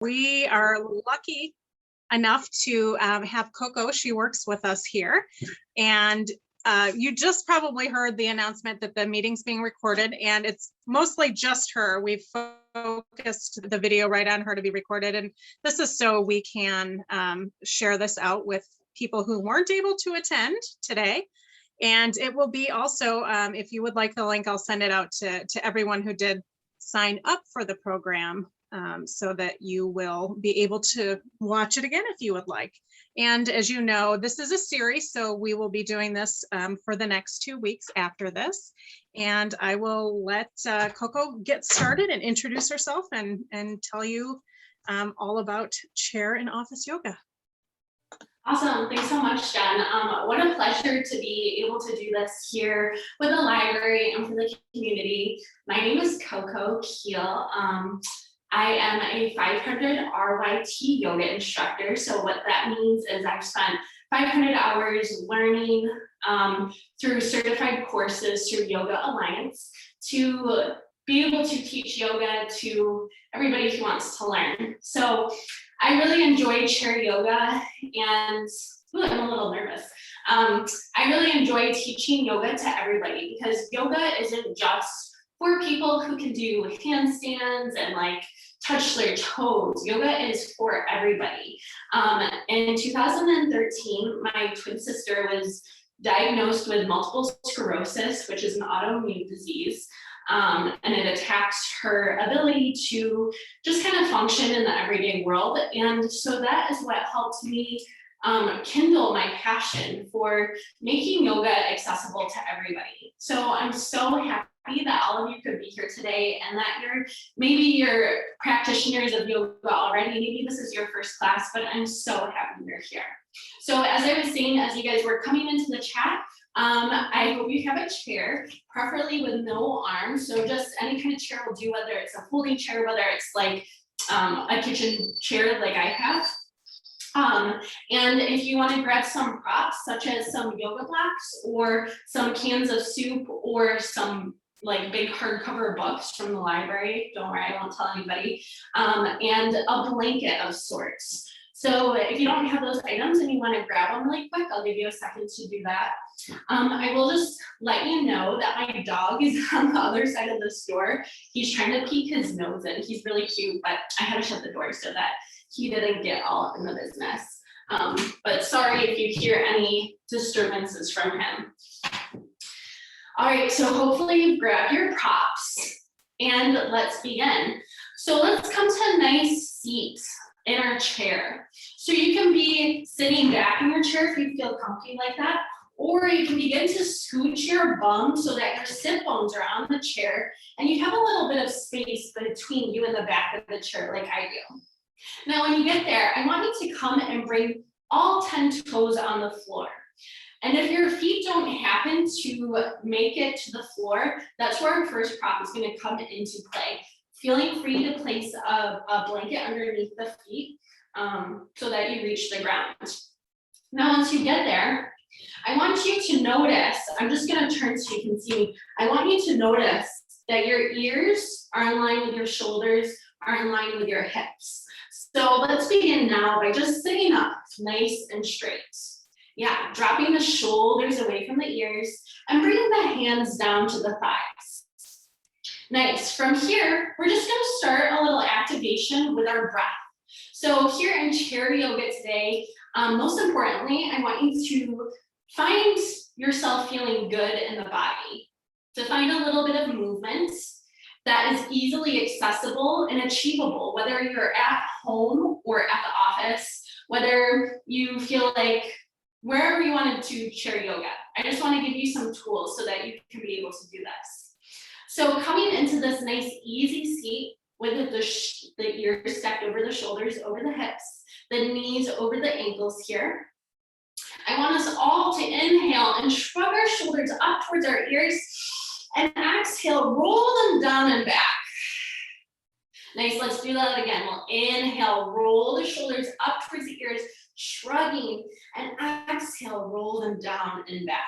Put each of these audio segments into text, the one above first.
We are lucky enough to have Coco. She works with us here. And you just probably heard the announcement that the meeting's being recorded, and it's mostly just her. We've focused the video right on her to be recorded. And this is so we can share this out with people who weren't able to attend today. And it will be also, if you would like the link, I'll send it out to everyone who did sign up for the program, so that you will be able to watch it again if you would like. And as you know, this is a series, so we will be doing this for the next 2 weeks after this. And I will let Coco get started and introduce herself and tell you all about chair and office yoga. Awesome, thanks so much, Jen. What a pleasure to be able to do this here with the library and for the community. My name is Coco Keel. I am a 500 RYT yoga instructor. So what that means is I've spent 500 hours learning through certified courses through Yoga Alliance to be able to teach yoga to everybody who wants to learn. So I really enjoy chair yoga, and I'm a little nervous. I really enjoy teaching yoga to everybody because yoga isn't just for people who can do handstands and like touch their toes. Yoga is for everybody. In 2013, my twin sister was diagnosed with multiple sclerosis, which is an autoimmune disease. And it attacks her ability to just kind of function in the everyday world. And so that is what helped me kindle my passion for making yoga accessible to everybody. So I'm so happy that all of you could be here today and that maybe you're practitioners of yoga already. Maybe this is your first class, but I'm so happy you're here. So as I was saying, as you guys were coming into the chat, I hope you have a chair, preferably with no arms. So just any kind of chair will do, whether it's a folding chair, whether it's like a kitchen chair like I have. And if you want to grab some props, such as some yoga blocks or some cans of soup or some like big hardcover books from the library, don't worry, I won't tell anybody, and a blanket of sorts. So if you don't have those items and you want to grab them really quick, I'll give you a second to do that. I will just let you know that my dog is on the other side of the store. He's trying to peek his nose in. He's really cute, but I had to shut the door so that he didn't get all up in the business. But sorry if you hear any disturbances from him. All right, so hopefully you've grabbed your props and let's begin. So let's come to a nice seat in our chair. So you can be sitting back in your chair if you feel comfy like that, or you can begin to scooch your bum so that your sit bones are on the chair and you have a little bit of space between you and the back of the chair like I do. Now, when you get there, I want you to come and bring all 10 toes on the floor. And if your feet don't happen to make it to the floor, that's where our first prop is going to come into play. Feeling free to place a blanket underneath the feet so that you reach the ground. Now, once you get there, I want you to notice, I'm just going to turn so you can see me. I want you to notice that your ears are in line with your shoulders, are in line with your hips. So let's begin now by just sitting up nice and straight. Yeah, dropping the shoulders away from the ears and bringing the hands down to the thighs. Nice. From here, we're just going to start a little activation with our breath. So here in chair yoga today, most importantly, I want you to find yourself feeling good in the body. To find a little bit of movement that is easily accessible and achievable, whether you're at home or at the office, whether you feel like wherever you wanted to chair yoga. I just want to give you some tools so that you can be able to do this. So coming into this nice easy seat with the ears stacked over the shoulders, over the hips, the knees over the ankles here. I want us all to inhale and shrug our shoulders up towards our ears and exhale, roll them down and back. Nice, let's do that again. We'll inhale, roll the shoulders up towards the ears, shrugging, and exhale, roll them down and back.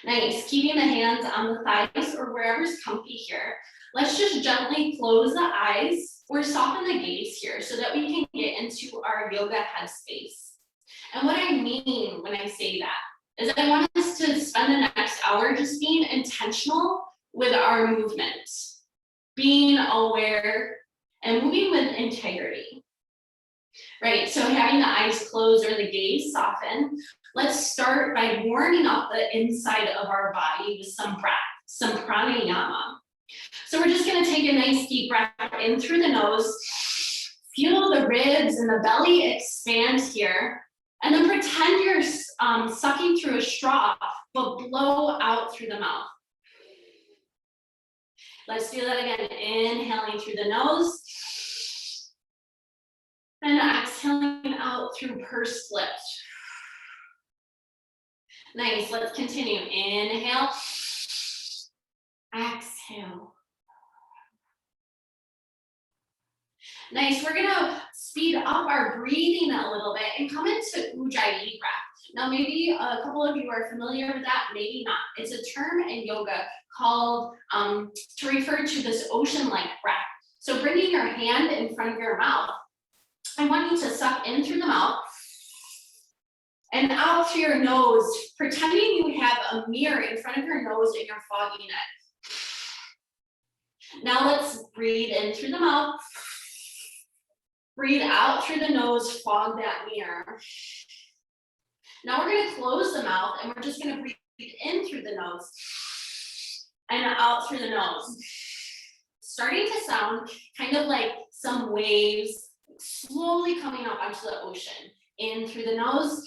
Nice, keeping the hands on the thighs or wherever's comfy here. Let's just gently close the eyes or soften the gaze here so that we can get into our yoga headspace. And what I mean when I say that is I want us to spend the next hour just being intentional with our movement, being aware and moving with integrity, right? So having the eyes closed or the gaze soften, let's start by warming up the inside of our body with some breath, some pranayama. So we're just gonna take a nice deep breath in through the nose, feel the ribs and the belly expand here, and then pretend you're sucking through a straw, but blow out through the mouth. Let's do that again, inhaling through the nose, and exhaling out through pursed lips. Nice, let's continue. Inhale, exhale. Nice, we're gonna speed up our breathing a little bit and come into Ujjayi breath. Now, maybe a couple of you are familiar with that, maybe not. It's a term in yoga called, to refer to this ocean-like breath. So bringing your hand in front of your mouth, I want you to suck in through the mouth and out through your nose, pretending you have a mirror in front of your nose and you're fogging it. Now let's breathe in through the mouth. Breathe out through the nose, fog that mirror. Now we're gonna close the mouth and we're just gonna breathe in through the nose and out through the nose. Starting to sound kind of like some waves slowly coming up onto the ocean. In through the nose,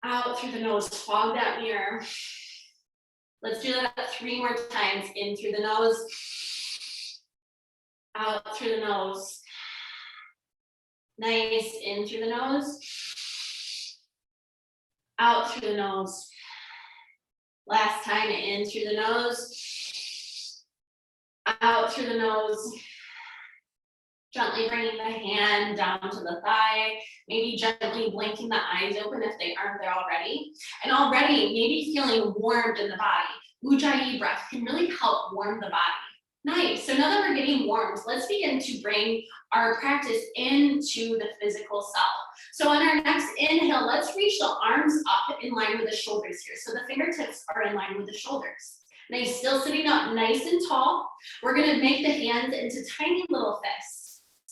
out through the nose, fog that mirror. Let's do that 3 more times. In through the nose, out through the nose. Nice, in through the nose, out through the nose. Last time, in through the nose, out through the nose. Gently bringing the hand down to the thigh, maybe gently blinking the eyes open if they aren't there already. And already maybe feeling warmed in the body. Ujjayi breath can really help warm the body. Nice, so now that we're getting warmed, let's begin to bring our practice into the physical self. So on our next inhale, let's reach the arms up in line with the shoulders here. So the fingertips are in line with the shoulders. Nice, still sitting up nice and tall. We're gonna make the hands into tiny little fists.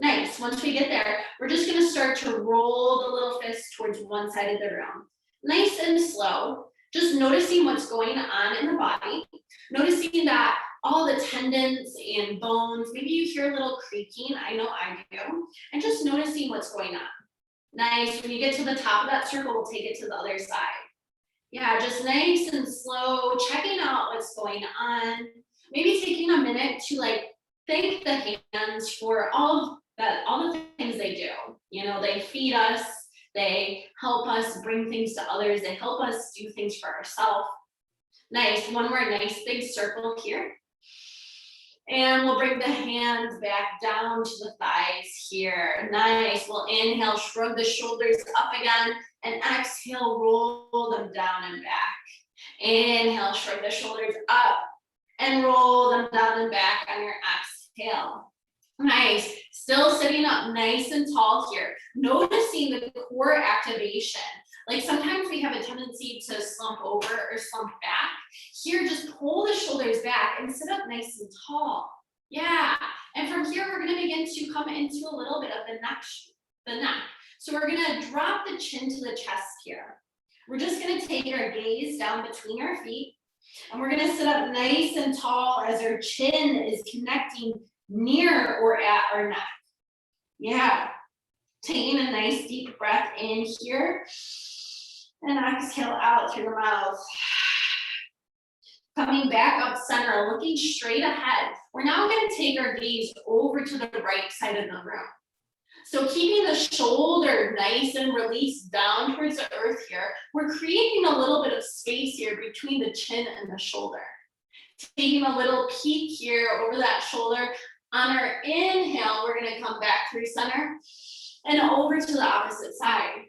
Nice, once we get there, we're just gonna start to roll the little fists towards one side of the room. Nice and slow, just noticing what's going on in the body, noticing that all the tendons and bones, maybe you hear a little creaking, I know I do, and just noticing what's going on. Nice, when you get to the top of that circle, we'll take it to the other side. Yeah, just nice and slow, checking out what's going on. Maybe taking a minute to thank the hands for all the things they do. You know, they feed us, they help us bring things to others, they help us do things for ourselves. Nice, one more nice big circle here. And we'll bring the hands back down to the thighs here. Nice, we'll inhale, shrug the shoulders up again, and exhale, roll them down and back. Inhale, shrug the shoulders up, and roll them down and back on your exhale. Nice, still sitting up nice and tall here. Noticing the core activation. Like sometimes we have a tendency to slump over or slump back. Here, just pull the shoulders back and sit up nice and tall. Yeah, and from here, we're gonna begin to come into a little bit of the neck. So we're gonna drop the chin to the chest here. We're just gonna take our gaze down between our feet, and we're gonna sit up nice and tall as our chin is connecting near or at our neck. Yeah, taking a nice deep breath in here, and exhale out through the mouth. Coming back up center, looking straight ahead. We're now going to take our gaze over to the right side of the room. So keeping the shoulder nice and released down towards the earth here, we're creating a little bit of space here between the chin and the shoulder. Taking a little peek here over that shoulder. On our inhale, we're going to come back through center and over to the opposite side.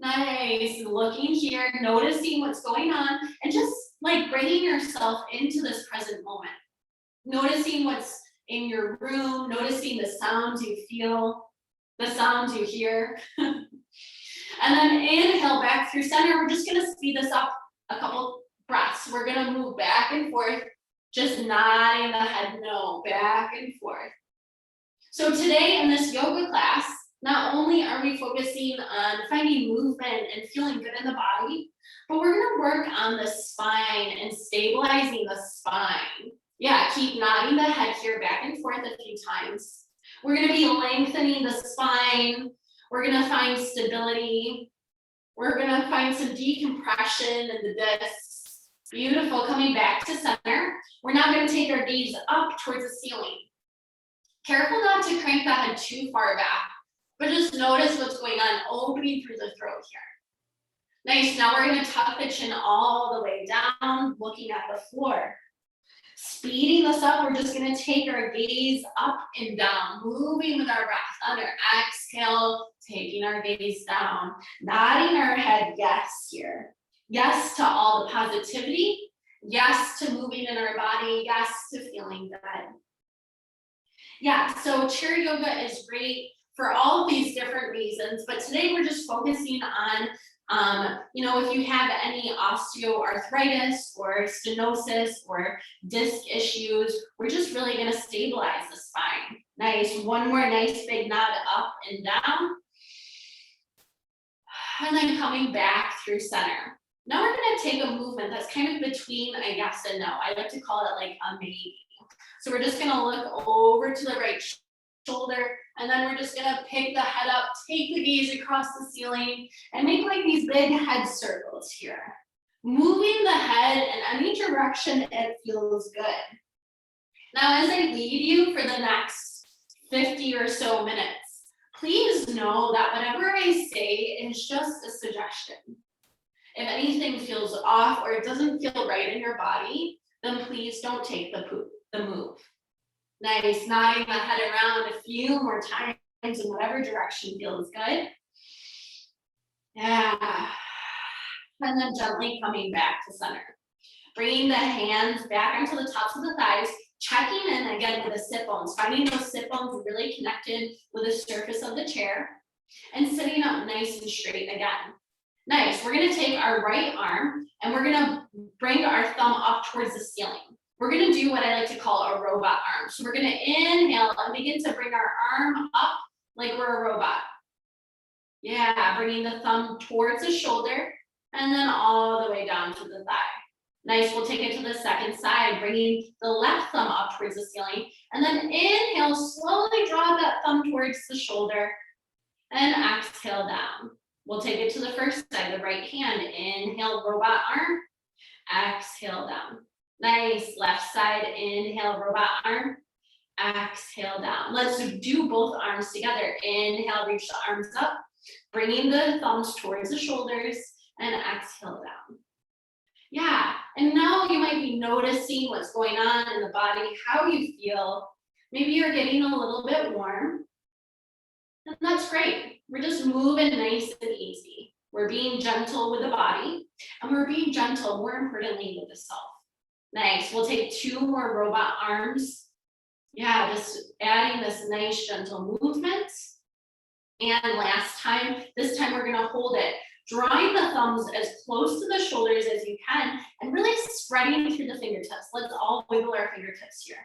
Nice, looking here, noticing what's going on, and just bringing yourself into this present moment. Noticing what's in your room, noticing the sounds you feel, the sounds you hear. And then inhale back through center. We're just gonna speed this up a couple breaths. We're gonna move back and forth, just nodding the head no, back and forth. So today in this yoga class, not only are we focusing on finding movement and feeling good in the body, but we're gonna work on the spine and stabilizing the spine. Yeah, keep nodding the head here back and forth a few times. We're gonna be lengthening the spine. We're gonna find stability. We're gonna find some decompression in the discs. Beautiful, coming back to center. We're now gonna take our gaze up towards the ceiling. Careful not to crank the head too far back, but just notice what's going on, opening through the throat here. Nice, now we're gonna tuck the chin all the way down, looking at the floor. Speeding this up, we're just gonna take our gaze up and down, moving with our breath. On our exhale, taking our gaze down, nodding our head yes here. Yes to all the positivity, yes to moving in our body, yes to feeling good. Yeah, so chair yoga is great for all of these different reasons, but today we're just focusing on if you have any osteoarthritis or stenosis or disc issues, we're just really gonna stabilize the spine. Nice, one more nice big nod up and down. And then coming back through center. Now we're gonna take a movement that's kind of between a yes and no. I like to call it like a maybe. So we're just gonna look over to the right shoulder, and then we're just gonna pick the head up, take the gaze across the ceiling, and make like these big head circles here. Moving the head in any direction it feels good. Now, as I lead you for the next 50 or so minutes, please know that whatever I say is just a suggestion. If anything feels off or it doesn't feel right in your body, then please don't take the move. Nice, nodding the head around a few more times in whatever direction feels good. Yeah. And then gently coming back to center. Bringing the hands back onto the tops of the thighs, checking in again with the sit bones, finding those sit bones really connected with the surface of the chair, and sitting up nice and straight again. Nice, we're gonna take our right arm and we're gonna bring our thumb up towards the ceiling. We're gonna do what I like to call a robot arm. So we're gonna inhale and begin to bring our arm up like we're a robot. Yeah, bringing the thumb towards the shoulder and then all the way down to the thigh. Nice, we'll take it to the second side, bringing the left thumb up towards the ceiling, and then inhale, slowly draw that thumb towards the shoulder, and exhale down. We'll take it to the first side, the right hand, inhale, robot arm, exhale down. Nice, left side, inhale, robot arm, exhale down. Let's do both arms together. Inhale, reach the arms up, bringing the thumbs towards the shoulders, and exhale down. Yeah, and now you might be noticing what's going on in the body, how you feel. Maybe you're getting a little bit warm, and that's great. We're just moving nice and easy. We're being gentle with the body, and we're being gentle, more importantly, with the self. Nice, we'll take 2 more robot arms. Yeah, just adding this nice gentle movement. And last time, this time we're gonna hold it, drawing the thumbs as close to the shoulders as you can, and really spreading through the fingertips. Let's all wiggle our fingertips here.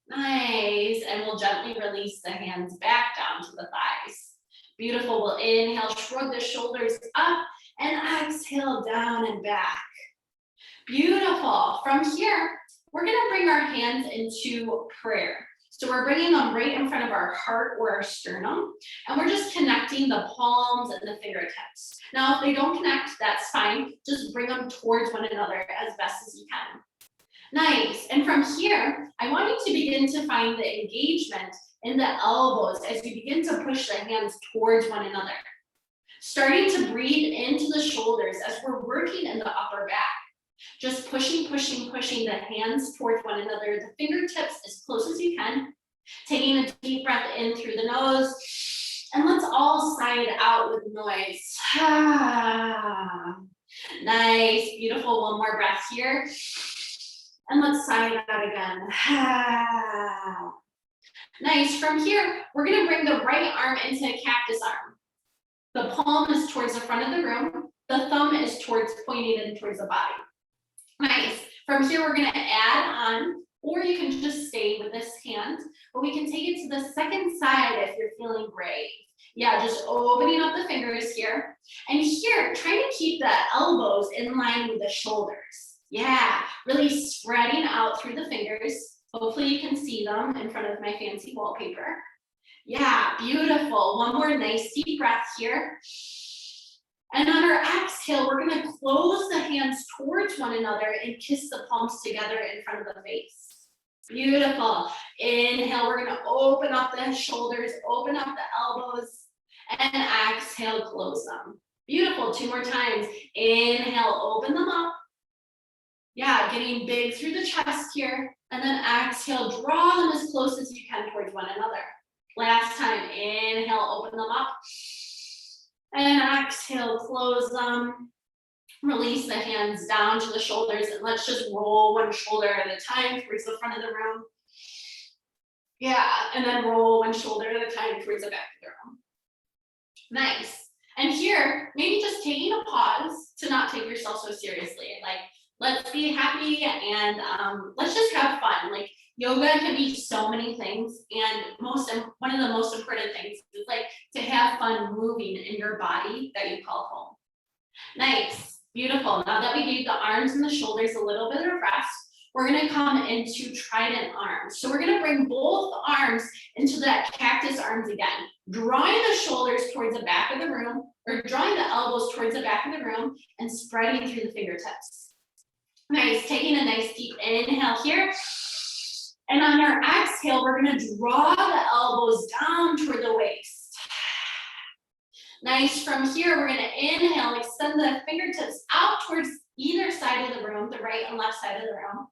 Nice, and we'll gently release the hands back down to the thighs. Beautiful, we'll inhale, shrug the shoulders up, and exhale down and back. Beautiful. From here, we're gonna bring our hands into prayer. So we're bringing them right in front of our heart or our sternum, and we're just connecting the palms and the fingertips. Now, if they don't connect, that's fine. Just bring them towards one another as best as you can. Nice. And from here, I want you to begin to find the engagement in the elbows as you begin to push the hands towards one another. Starting to breathe into the shoulders as we're working in the upper back. Just pushing, pushing, pushing the hands towards one another, the fingertips as close as you can. Taking a deep breath in through the nose. And let's all sigh it out with noise. Nice, beautiful. One more breath here. And let's sigh it out again. Nice. From here, we're gonna bring the right arm into a cactus arm. The palm is towards the front of the room. The thumb is pointing in towards the body. Nice. From here, we're gonna add on, or you can just stay with this hand, but we can take it to the second side if you're feeling brave. Yeah, just opening up the fingers here. And here, try to keep the elbows in line with the shoulders. Yeah, really spreading out through the fingers. Hopefully you can see them in front of my fancy wallpaper. Yeah, beautiful. One more nice deep breath here. And on our exhale, we're gonna close the hands towards one another and kiss the palms together in front of the face. Beautiful. Inhale, we're gonna open up the shoulders, open up the elbows, and exhale, close them. Beautiful, 2 more times. Inhale, open them up. Yeah, getting big through the chest here. And then exhale, draw them as close as you can towards one another. Last time, inhale, open them up. And exhale, close them. Release the hands down to the shoulders, and let's just roll one shoulder at a time towards the front of the room. Yeah, and then roll one shoulder at a time towards the back of the room. Nice. And here, maybe just taking a pause to not take yourself so seriously. Like, let's be happy and let's just have fun. Like, yoga can be so many things, and one of the most important things is like to have fun moving in your body that you call home. Nice, beautiful. Now that we gave the arms and the shoulders a little bit of rest, we're gonna come into trident arms. So we're gonna bring both arms into that cactus arms again, drawing the shoulders towards the back of the room, or drawing the elbows towards the back of the room and spreading through the fingertips. Nice, taking a nice deep inhale here. And on our exhale, we're gonna draw the elbows down toward the waist. Nice, from here, we're gonna inhale, extend the fingertips out towards either side of the room, the right and left side of the room.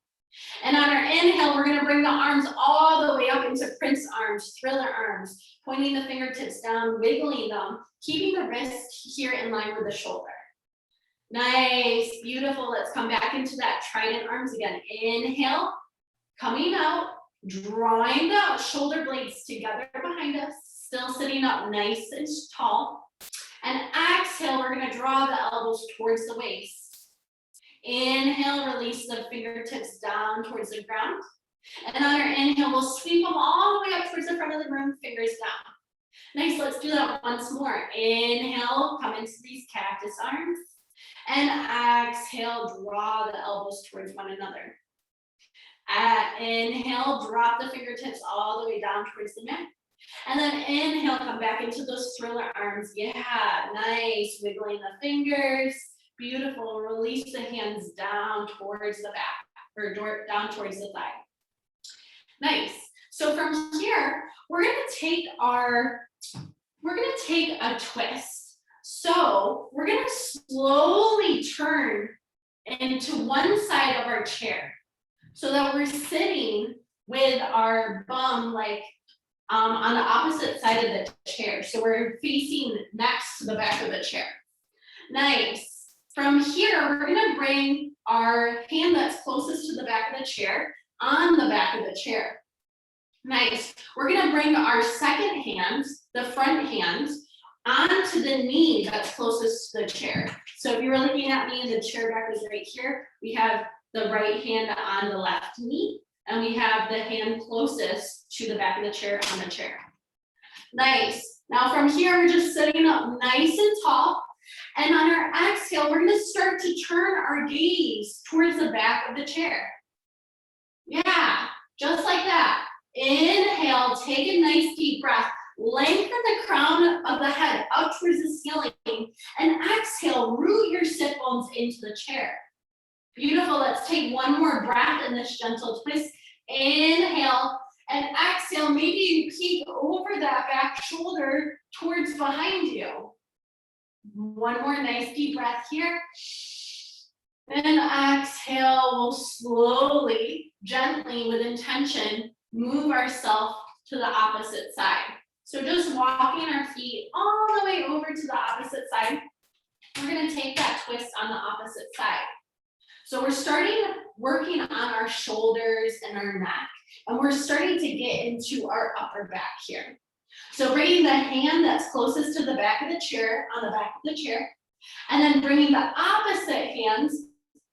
And on our inhale, we're gonna bring the arms all the way up into Prince arms, thriller arms, pointing the fingertips down, wiggling them, keeping the wrist here in line with the shoulder. Nice, beautiful. Let's come back into that trident arms again. Inhale, coming out, drawing the shoulder blades together behind us, still sitting up nice and tall. And exhale, we're gonna draw the elbows towards the waist. Inhale, release the fingertips down towards the ground. And on our inhale, we'll sweep them all the way up towards the front of the room, fingers down. Nice, let's do that once more. Inhale, come into these cactus arms. And exhale, draw the elbows towards one another. Inhale, drop the fingertips all the way down towards the mat. And then inhale, come back into those thriller arms. Yeah, nice, wiggling the fingers. Beautiful, release the hands down towards the back, or down towards the thigh. Nice, so from here, we're gonna take a twist. So we're gonna slowly turn into one side of our chair so that we're sitting with our bum like on the opposite side of the chair. So we're facing next to the back of the chair. Nice. From here, we're gonna bring our hand that's closest to the back of the chair on the back of the chair. Nice. We're gonna bring our second hand, the front hand, onto the knee that's closest to the chair. So if you were looking at me and the chair back was right here, we have the right hand on the left knee, and we have the hand closest to the back of the chair on the chair. Nice. Now from here, we're just sitting up nice and tall. And on our exhale, we're gonna start to turn our gaze towards the back of the chair. Yeah, just like that. Inhale, take a nice deep breath. Lengthen the crown of the head up towards the ceiling. And exhale, root your sit bones into the chair. Beautiful, let's take one more breath in this gentle twist. Inhale and exhale, maybe you peek over that back shoulder towards behind you. One more nice deep breath here. And exhale, we'll slowly, gently, with intention, move ourselves to the opposite side. So just walking our feet all the way over to the opposite side. We're gonna take that twist on the opposite side. So we're starting working on our shoulders and our neck. And we're starting to get into our upper back here. So bringing the hand that's closest to the back of the chair on the back of the chair, and then bringing the opposite hands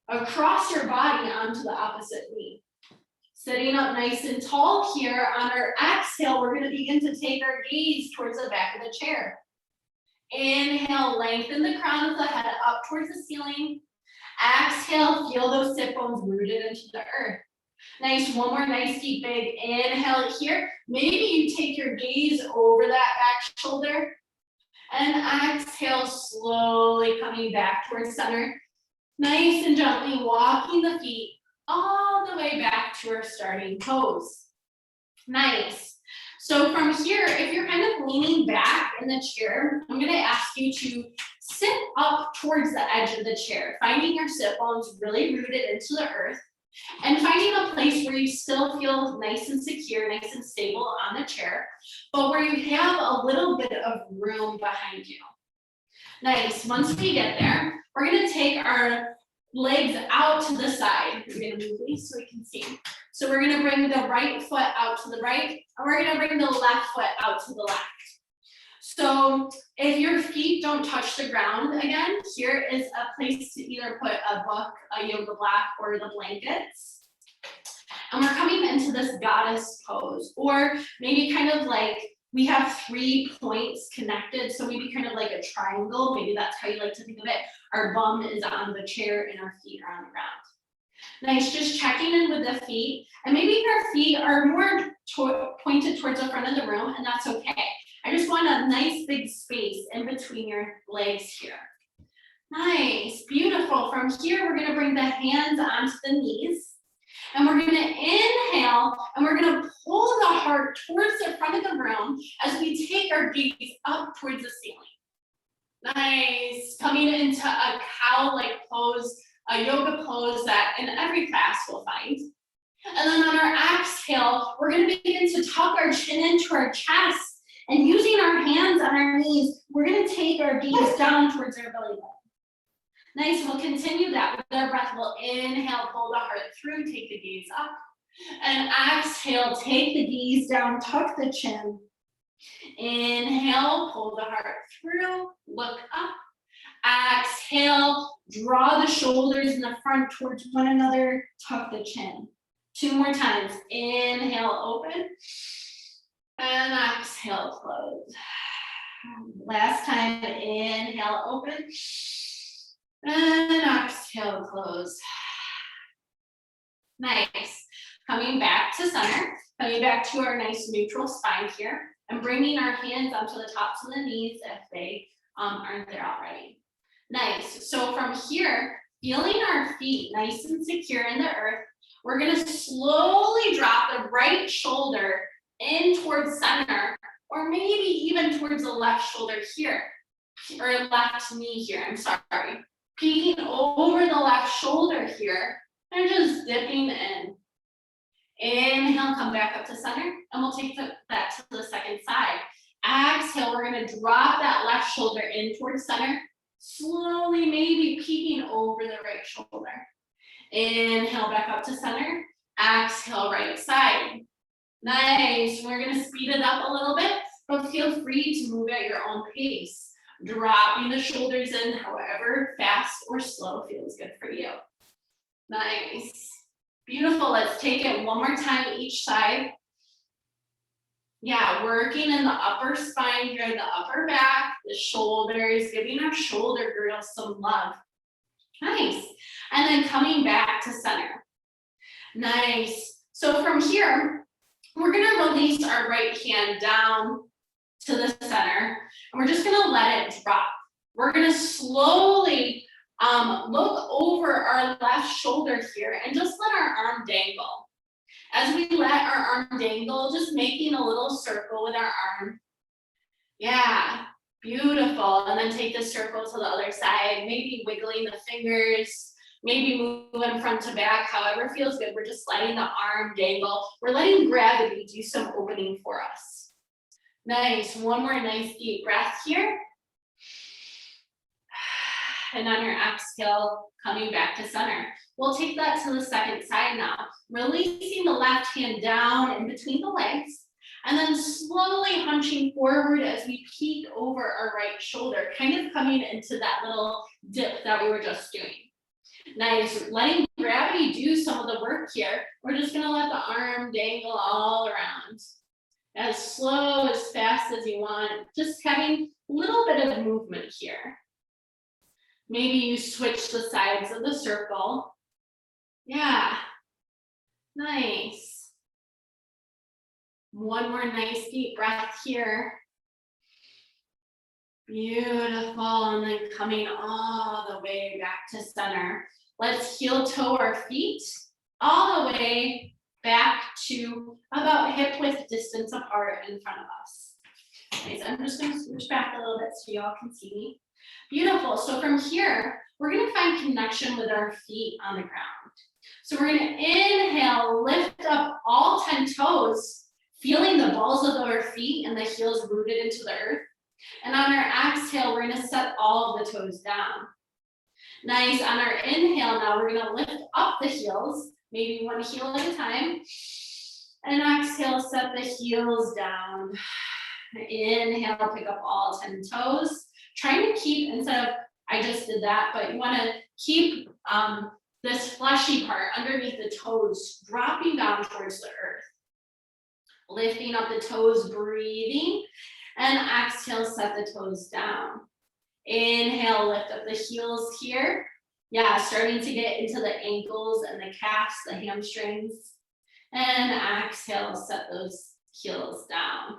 across your body onto the opposite knee. Sitting up nice and tall here. On our exhale, we're going to begin to take our gaze towards the back of the chair. Inhale, lengthen the crown of the head up towards the ceiling. Exhale, feel those sit bones rooted into the earth. Nice, one more nice deep big inhale here. Maybe you take your gaze over that back shoulder. And exhale, slowly coming back towards center. Nice and gently walking the feet all the way back to our starting pose. Nice. So from here, if you're kind of leaning back in the chair, I'm going to ask you to sit up towards the edge of the chair, finding your sit bones really rooted into the earth, and finding a place where you still feel nice and secure, nice and stable on the chair, but where you have a little bit of room behind you. Nice. Once we get there, we're going to take our legs out to the side. We're going to move these so we can see. So we're going to bring the right foot out to the right, and we're going to bring the left foot out to the left. So if your feet don't touch the ground, again, here is a place to either put a book, a yoga block, or the blankets. And we're coming into this goddess pose, or maybe kind of like we have 3 points connected, so maybe kind of like a triangle. Maybe that's how you like to think of it. Our bum is on the chair and our feet are on the ground. Nice, just checking in with the feet. And maybe your feet are more pointed towards the front of the room, and that's okay. I just want a nice big space in between your legs here. Nice, beautiful. From here, we're gonna bring the hands onto the knees. And we're gonna inhale, and we're gonna pull the heart towards the front of the room as we take our gaze up towards the ceiling. Nice, coming into a cow-like pose, a yoga pose that in every class we'll find. And then on our exhale, we're gonna begin to tuck our chin into our chest, and using our hands on our knees, we're gonna take our gaze down towards our belly button. Nice, we'll continue that with our breath. We'll inhale, pull the heart through, take the gaze up. And exhale, take the gaze down, tuck the chin. Inhale, pull the heart through, look up. Exhale, draw the shoulders in the front towards one another, tuck the chin. 2 more times. Inhale, open. And exhale, close. Last time, inhale, open. And exhale, close. Nice. Coming back to center, coming back to our nice neutral spine here, and bringing our hands onto the tops of the knees if they aren't there already. Nice. So from here, feeling our feet nice and secure in the earth, we're going to slowly drop the right shoulder in towards center, or maybe even towards the left shoulder here, or left knee here, I'm sorry. Peeking over the left shoulder here, and just dipping in. Inhale, come back up to center, and we'll take that to the second side. Exhale, we're gonna drop that left shoulder in towards center, slowly maybe peeking over the right shoulder. Inhale, back up to center. Exhale, right side. Nice, we're gonna speed it up a little bit, but feel free to move at your own pace. Dropping the shoulders in however fast or slow feels good for you. Nice. Beautiful. Let's take it one more time each side. Yeah, working in the upper spine here, the upper back, the shoulders, giving our shoulder girdles some love. Nice. And then coming back to center. Nice. So from here, we're going to release our right hand down to the center, and we're just going to let it drop. We're going to slowly look over our left shoulder here and just let our arm dangle. As we let our arm dangle, just making a little circle with our arm. Yeah, beautiful. And then take the circle to the other side, maybe wiggling the fingers, maybe moving front to back, however feels good. We're just letting the arm dangle. We're letting gravity do some opening for us. Nice, one more nice deep breath here. and on your exhale, coming back to center. We'll take that to the second side now, releasing the left hand down in between the legs, and then slowly hunching forward as we peek over our right shoulder, kind of coming into that little dip that we were just doing. Nice, letting gravity do some of the work here. We're just gonna let the arm dangle all around. As slow, as fast as you want, just having a little bit of movement here. Maybe you switch the sides of the circle. Yeah, nice. One more nice deep breath here. Beautiful, and then coming all the way back to center. Let's heel toe our feet all the way back to about hip width distance apart in front of us. Nice. I'm just going to switch back a little bit so y'all can see me. Beautiful. So from here, we're going to find connection with our feet on the ground. So we're going to inhale, lift up all 10 toes, feeling the balls of our feet and the heels rooted into the earth. And on our exhale, we're going to set all of the toes down. Nice. On our inhale now, we're going to lift up the heels, maybe one heel at a time. And exhale, set the heels down. Inhale, pick up all 10 toes. Trying to keep, instead of, I just did that, but you want to keep this fleshy part underneath the toes, dropping down towards the earth. Lifting up the toes, breathing. And exhale, set the toes down. Inhale, lift up the heels here. Yeah, starting to get into the ankles and the calves, the hamstrings. And exhale, set those heels down.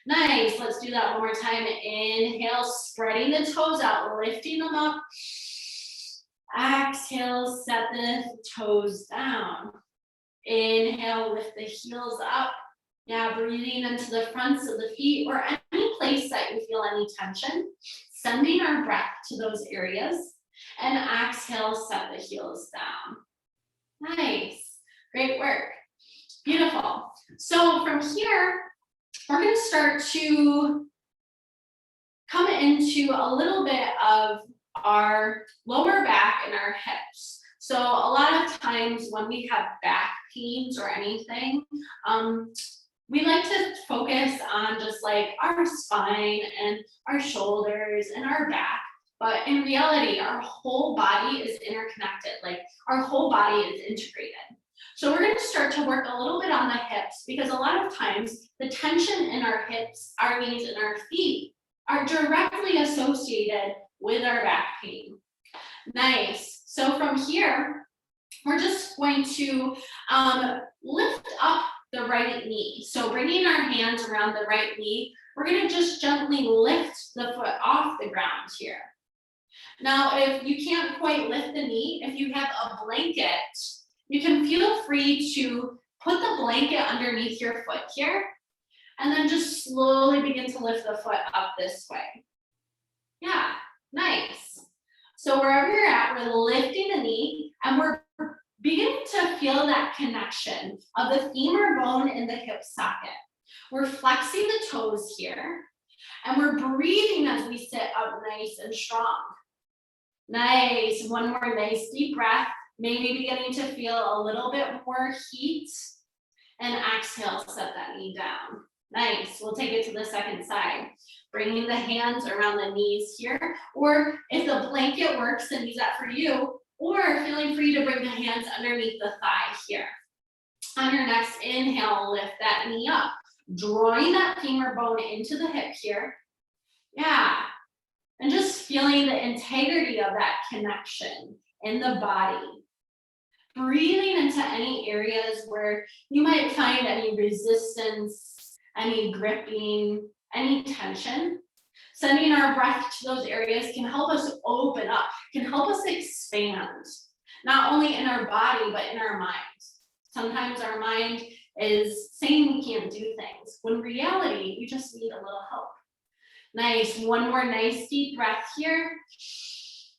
Nice, let's do that one more time. Inhale, spreading the toes out, lifting them up. Exhale, set the toes down. Inhale, lift the heels up. Yeah, breathing into the fronts of the feet or any place that you feel any tension. Sending our breath to those areas. And exhale, set the heels down. Nice, great work. Beautiful. So from here, we're going to start to come into a little bit of our lower back and our hips. So a lot of times when we have back pains or anything, we like to focus on just like our spine and our shoulders and our back. But in reality, our whole body is interconnected. Like our whole body is integrated. So we're going to start to work a little bit on the hips because a lot of times the tension in our hips, our knees, and our feet are directly associated with our back pain. Nice. So from here, we're just going to lift up the right knee. So bringing our hands around the right knee, we're going to just gently lift the foot off the ground here. Now, if you can't quite lift the knee, if you have a blanket, you can feel free to put the blanket underneath your foot here, and then just slowly begin to lift the foot up this way. Yeah, nice. So wherever you're at, we're lifting the knee, and we're beginning to feel that connection of the femur bone in the hip socket. We're flexing the toes here, and we're breathing as we sit up nice and strong. Nice, one more nice deep breath. Maybe beginning to feel a little bit more heat. And exhale, set that knee down. Nice, we'll take it to the second side. Bringing the hands around the knees here. Or if the blanket works, then use that for you. Or feeling free to bring the hands underneath the thigh here. On your next inhale, lift that knee up. Drawing that femur bone into the hip here. Yeah. And just feeling the integrity of that connection in the body. Breathing into any areas where you might find any resistance, any gripping, any tension. Sending our breath to those areas can help us open up, can help us expand, not only in our body, but in our mind. Sometimes our mind is saying we can't do things, when in reality, we just need a little help. Nice, one more nice deep breath here.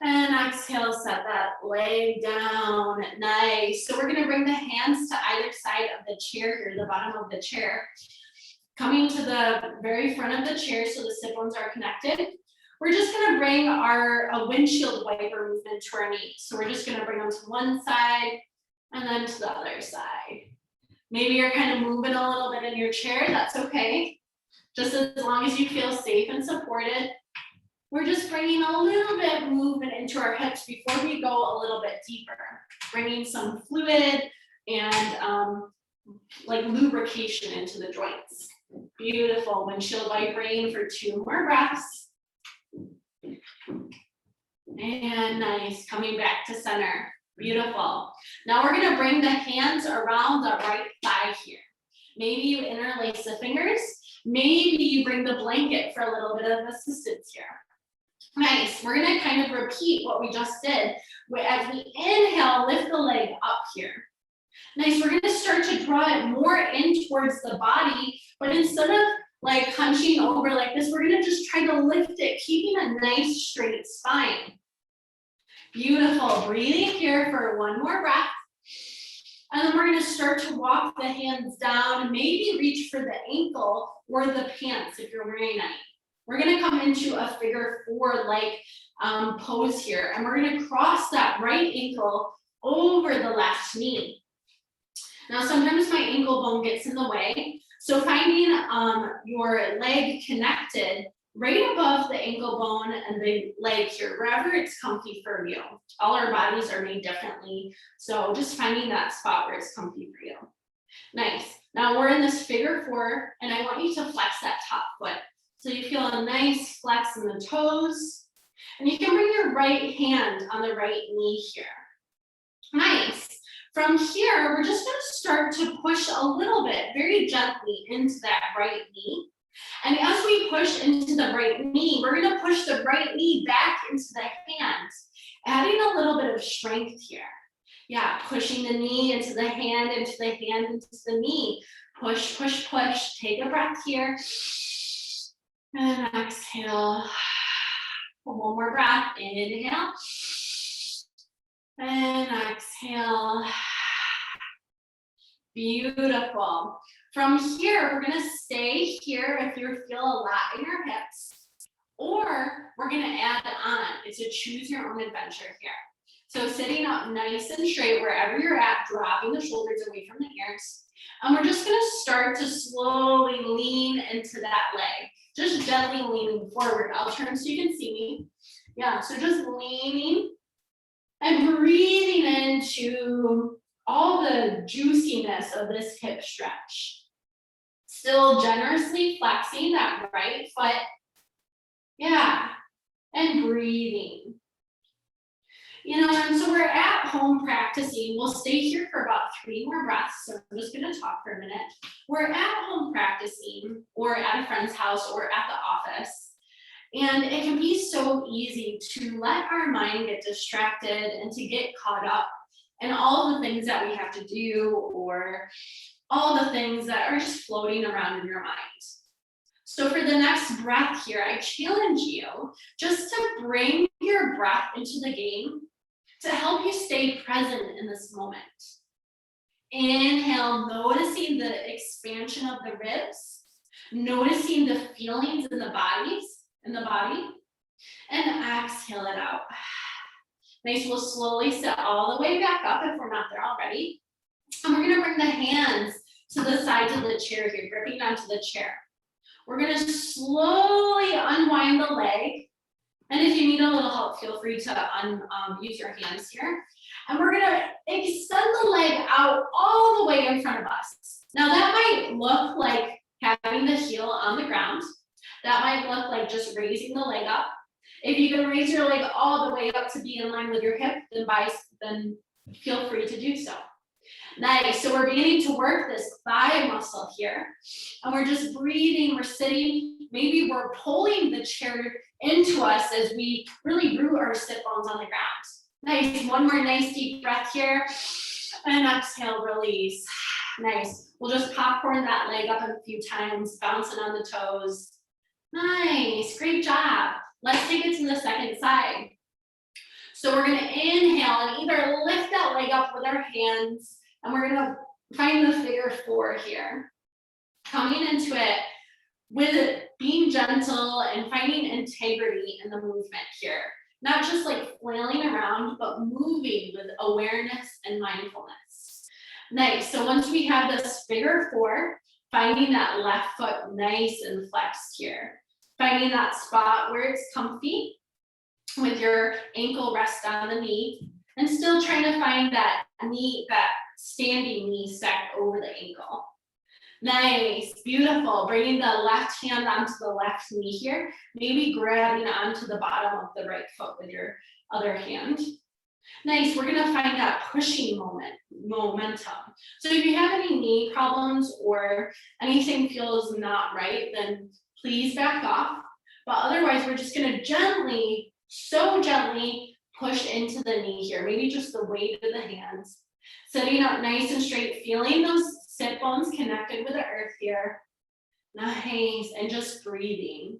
And exhale, set that leg down. Nice. So we're going to bring the hands to either side of the chair here, the bottom of the chair. Coming to the very front of the chair so the sit bones are connected. we're just gonna bring a windshield wiper movement to our knees. So we're just gonna bring them to one side and then to the other side. Maybe you're kind of moving a little bit in your chair, that's okay. Just as long as you feel safe and supported. We're just bringing a little bit of movement into our hips before we go a little bit deeper. Bringing some fluid and like lubrication into the joints. Beautiful. Windshield vipering for 2 more breaths. And nice, coming back to center. Beautiful. Now we're gonna bring the hands around the right thigh here. Maybe you interlace the fingers. Maybe you bring the blanket for a little bit of assistance here. Nice, we're gonna kind of repeat what we just did. As we inhale, lift the leg up here. Nice, we're gonna start to draw it more in towards the body, but instead of like hunching over like this, we're gonna just try to lift it, keeping a nice straight spine. Beautiful, breathing here for 1 more breath. And then we're gonna start to walk the hands down, maybe reach for the ankle or the pants if you're wearing any. We're gonna come into a figure 4 like pose here, and we're gonna cross that right ankle over the left knee. Now, sometimes my ankle bone gets in the way, so finding your leg connected right above the ankle bone and the leg here, wherever it's comfy for you. All our bodies are made differently, so just finding that spot where it's comfy for you. Nice. Now we're in this figure 4, and I want you to flex that top foot. So you feel a nice flex in the toes, and you can bring your right hand on the right knee here. Nice. From here, we're just gonna start to push a little bit, very gently into that right knee. And as we push into the right knee, we're gonna push the right knee back into the hands, adding a little bit of strength here. Yeah, pushing the knee into the hand, into the hand, into the knee. Push, push, push. Take a breath here. And exhale. 1 more breath. Inhale. And exhale. Beautiful. From here, we're gonna stay here if you feel a lot in your hips, or we're gonna add on. It's a choose your own adventure here. So sitting up nice and straight wherever you're at, dropping the shoulders away from the ears. And we're just gonna start to slowly lean into that leg. Just gently leaning forward. I'll turn so you can see me. Yeah, so just leaning and breathing into all the juiciness of this hip stretch. Still generously flexing that right foot. Yeah, and breathing. You know, and so we're at home practicing. We'll stay here for about 3 more breaths. So I'm just gonna talk for a minute. We're at home practicing, or at a friend's house, or at the office. And it can be so easy to let our mind get distracted and to get caught up in all the things that we have to do, or all the things that are just floating around in your mind. So for the next breath here, I challenge you just to bring your breath into the game to help you stay present in this moment. Inhale, noticing the expansion of the ribs, noticing the feelings in the body, and exhale it out. Nice, we'll slowly sit all the way back up if we're not there already. And we're gonna bring the hands to the sides of the chair here, gripping onto the chair. We're gonna slowly unwind the leg. And if you need a little help, feel free to use your hands here. And we're gonna extend the leg out all the way in front of us. Now that might look like having the heel on the ground. That might look like just raising the leg up. If you can raise your leg all the way up to be in line with your hip, then feel free to do so. Nice, so we're beginning to work this thigh muscle here. And we're just breathing, we're sitting, maybe we're pulling the chair into us as we really root our sit bones on the ground. Nice, 1 more nice deep breath here. And exhale, release. Nice, we'll just popcorn that leg up a few times, bouncing on the toes. Nice, great job. Let's take it to the second side. So we're gonna inhale and either lift that leg up with our hands, and we're gonna find the figure 4 here. Coming into it with being gentle and finding integrity in the movement here. Not just like flailing around, but moving with awareness and mindfulness. Nice, so once we have this figure 4, finding that left foot nice and flexed here. Finding that spot where it's comfy with your ankle rest on the knee, and still trying to find that knee, that standing knee stacked over the ankle. Nice, beautiful. Bringing the left hand onto the left knee here, maybe grabbing onto the bottom of the right foot with your other hand. Nice, we're gonna find that pushing momentum. So if you have any knee problems or anything feels not right, then please back off. But otherwise, we're just gonna gently, so gently push into the knee here, maybe just the weight of the hands. Sitting up nice and straight, feeling those sit bones connected with the earth here. Nice, and just breathing.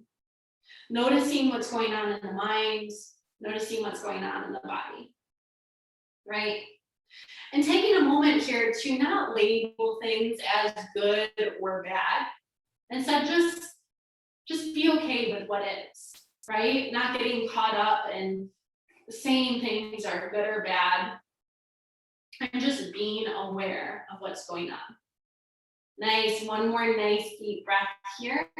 Noticing what's going on in the mind, noticing what's going on in the body, right? And taking a moment here to not label things as good or bad. Instead, just be okay with what is, right? Not getting caught up in saying things are good or bad. And just being aware of what's going on. Nice, one more nice deep breath here.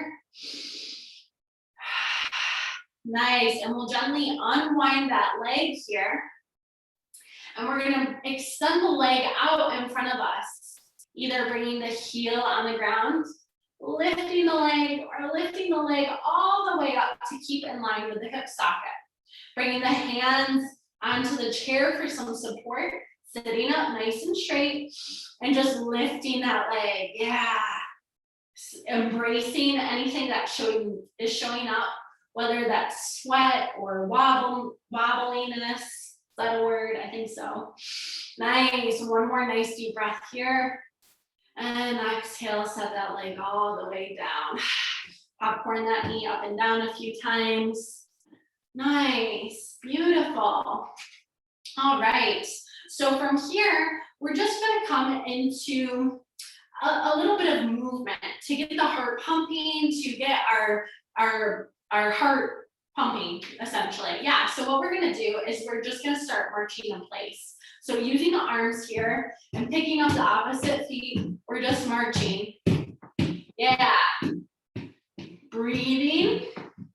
Nice, and we'll gently unwind that leg here. And we're gonna extend the leg out in front of us, either bringing the heel on the ground, lifting the leg, or lifting the leg all the way up to keep in line with the hip socket. Bringing the hands onto the chair for some support, sitting up nice and straight, and just lifting that leg, yeah. Embracing anything that is showing up, whether that's sweat or wobbliness. Is that a word? I think so. Nice, one more nice deep breath here. And exhale, set that leg all the way down. Popcorn that knee up and down a few times. Nice, beautiful. All right, so from here, we're just gonna come into a little bit of movement to get the heart pumping, to get our heart pumping, essentially. Yeah, so what we're gonna do is we're just gonna start marching in place. So using the arms here and picking up the opposite feet, we're just marching. Yeah. Breathing,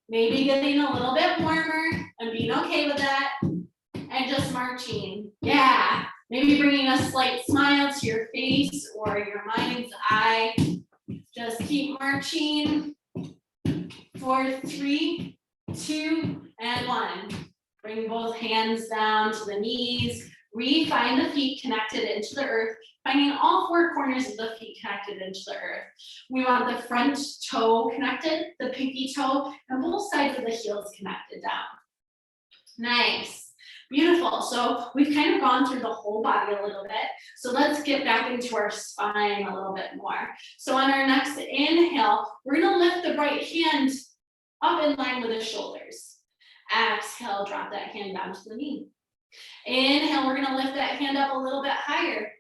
maybe getting a little bit warmer and being okay with that. And just marching. Yeah. Maybe bringing a slight smile to your face or your mind's eye. Just keep marching. 4, 3, 2, and 1. Bring both hands down to the knees. Find the feet connected into the earth, finding all 4 corners of the feet connected into the earth. We want the front toe connected, the pinky toe, and both sides of the heels connected down. Nice, beautiful. So we've kind of gone through the whole body a little bit. So let's get back into our spine a little bit more. So on our next inhale, we're gonna lift the right hand up in line with the shoulders. Exhale, drop that hand down to the knee. Inhale, we're gonna lift that hand up a little bit higher.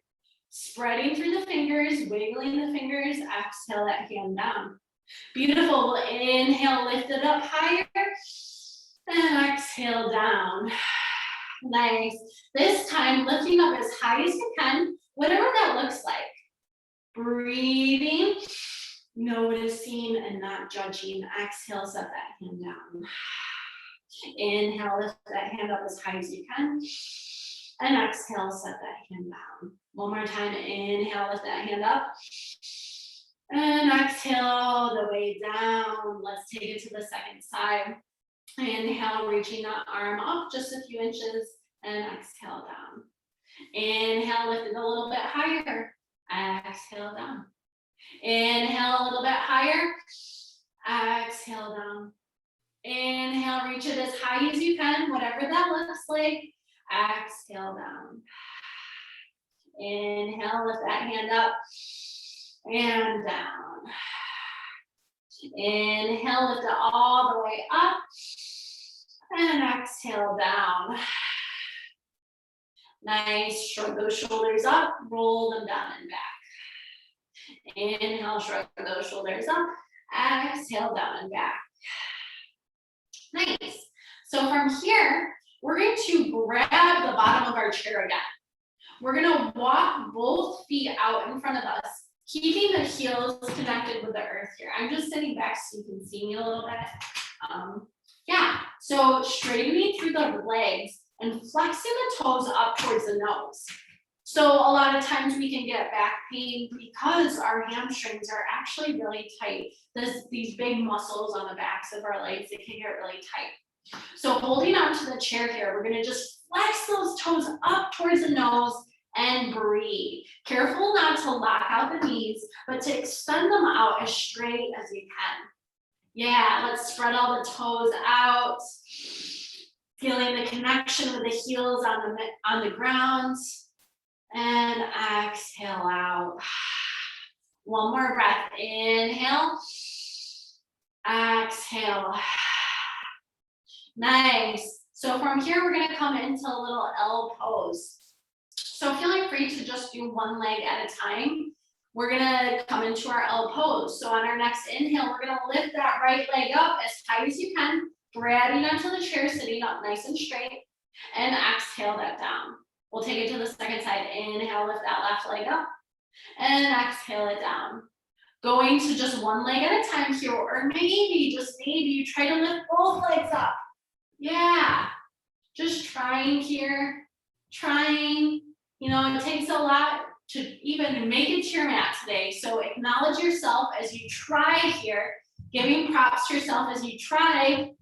Spreading through the fingers, wiggling the fingers, exhale that hand down. Beautiful, we'll inhale, lift it up higher, and exhale down. Nice. This time, lifting up as high as you can, whatever that looks like. Breathing, noticing and not judging. Exhale, set that hand down. Inhale, lift that hand up as high as you can. And exhale, set that hand down. One more time, inhale, lift that hand up. And exhale the way down. Let's take it to the second side. Inhale, reaching that arm up just a few inches, and exhale down. Inhale, lift it a little bit higher. Exhale down. Inhale a little bit higher. Exhale down. Inhale, reach it as high as you can, whatever that looks like. Exhale down. Inhale, lift that hand up and down. Inhale, lift it all the way up and exhale down. Nice, shrug those shoulders up, roll them down and back. Inhale, shrug those shoulders up. Exhale down and back. Nice. So from here, we're going to grab the bottom of our chair again. We're gonna walk both feet out in front of us, keeping the heels connected with the earth here. I'm just sitting back so you can see me a little bit. Yeah, so straightening through the legs and flexing the toes up towards the nose. So a lot of times we can get back pain because our hamstrings are actually really tight. These big muscles on the backs of our legs, they can get really tight. So holding on to the chair here, we're gonna just flex those toes up towards the nose and breathe. Careful not to lock out the knees, but to extend them out as straight as you can. Yeah, let's spread all the toes out. Feeling the connection with the heels on the ground. And exhale out. One more breath. Inhale. Exhale. Nice. So from here, we're going to come into a little L pose. So feeling free to just do one leg at a time. We're going to come into our L pose. So on our next inhale, we're going to lift that right leg up as high as you can, grabbing onto the chair, sitting up nice and straight, and exhale that down. We'll take it to the second side. Inhale, lift that left leg up, and exhale it down. Going to just one leg at a time here, or maybe, just maybe, you try to lift both legs up. Yeah, just trying here, trying. You know, it takes a lot to even make it to your mat today. So acknowledge yourself as you try here, giving props to yourself as you try,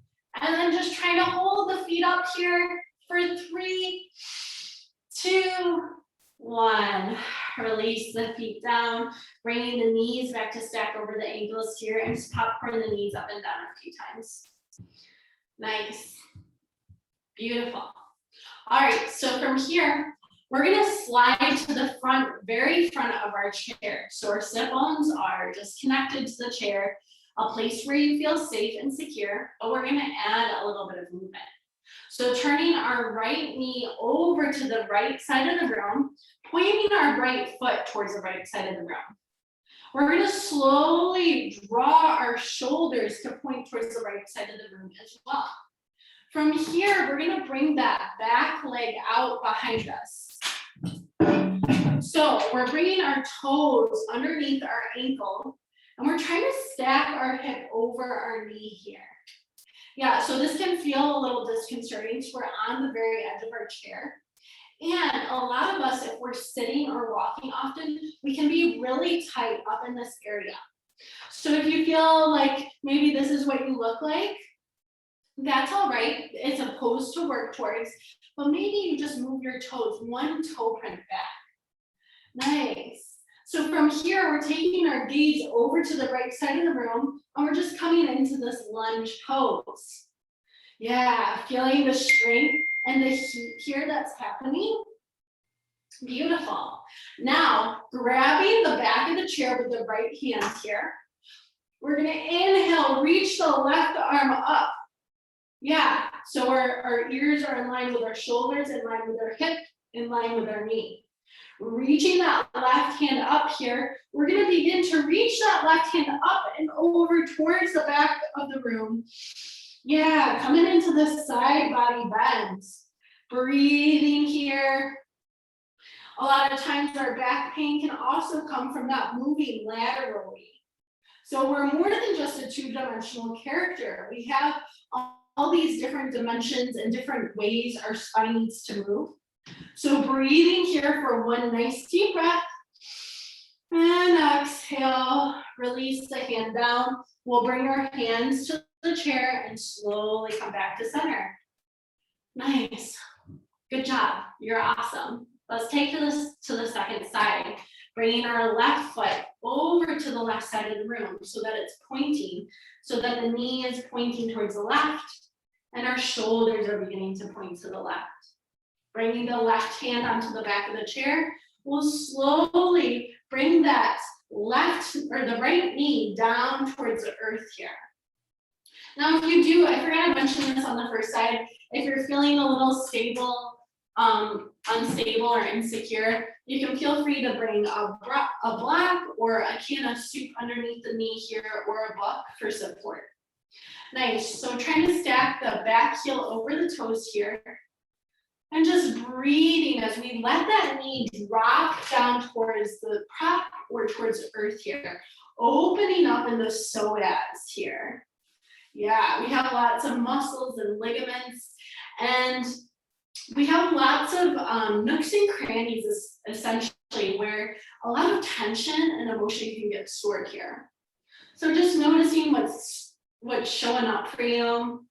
and then just trying to hold the feet up here for 3, 2, 1. Release the feet down, bringing the knees back to stack over the ankles here, and just popcorn the knees up and down a few times. Nice. Beautiful. All right, so from here, we're gonna slide to the front, very front of our chair. So our sit bones are just connected to the chair, a place where you feel safe and secure, but we're gonna add a little bit of movement. So turning our right knee over to the right side of the room, pointing our right foot towards the right side of the room. We're gonna slowly draw our shoulders to point towards the right side of the room as well. From here, we're gonna bring that back leg out behind us. So we're bringing our toes underneath our ankle, and we're trying to stack our hip over our knee here. Yeah, so this can feel a little disconcerting, so we're on the very edge of our chair. And a lot of us, if we're sitting or walking often, we can be really tight up in this area. So if you feel like maybe this is what you look like, that's all right. It's a pose to work towards, but maybe you just move your toes, one toe print back. Nice. So from here, we're taking our gaze over to the right side of the room, and we're just coming into this lunge pose. Yeah, feeling the strength and the heat here that's happening. Beautiful. Now, grabbing the back of the chair with the right hand here, we're gonna inhale, reach the left arm up. Yeah, so our ears are in line with our shoulders, in line with our hip, in line with our knee. Reaching that left hand up here, we're gonna begin to reach that left hand up and over towards the back of the room. Yeah, coming into this side body bend. Breathing here. A lot of times our back pain can also come from that moving laterally. So we're more than just a two-dimensional character. We have all these different dimensions and different ways our spine needs to move. So breathing here for one nice deep breath. And exhale, release the hand down. We'll bring our hands to the chair and slowly come back to center. Nice. Good job. You're awesome. Let's take this to the second side, bringing our left foot over to the left side of the room so that it's pointing, so that the knee is pointing towards the left and our shoulders are beginning to point to the left. Bringing the left hand onto the back of the chair, we'll slowly bring that left or the right knee down towards the earth here. Now, if you do, I forgot to mention this on the first side, if you're feeling a little unstable or insecure, You can feel free to bring a block or a can of soup underneath the knee here or a book for support. Nice, so trying to stack the back heel over the toes here. And just breathing as we let that knee drop down towards the prop or towards the earth here. Opening up in the psoas here. Yeah, we have lots of muscles and ligaments, and we have lots of nooks and crannies essentially where a lot of tension and emotion can get stored here. So just noticing what's showing up for you,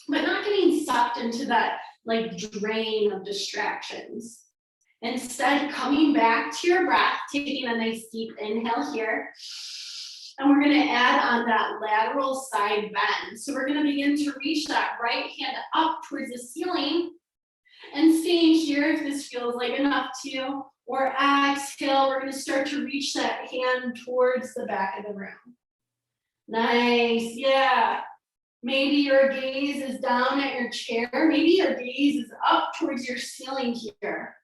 but not getting sucked into that like drain of distractions. Instead, coming back to your breath, taking a nice deep inhale here. And we're gonna add on that lateral side bend. So we're gonna begin to reach that right hand up towards the ceiling and staying here if this feels like enough to you. Or exhale, we're gonna start to reach that hand towards the back of the room. Nice, yeah. Maybe your gaze is down at your chair. Maybe your gaze is up towards your ceiling here.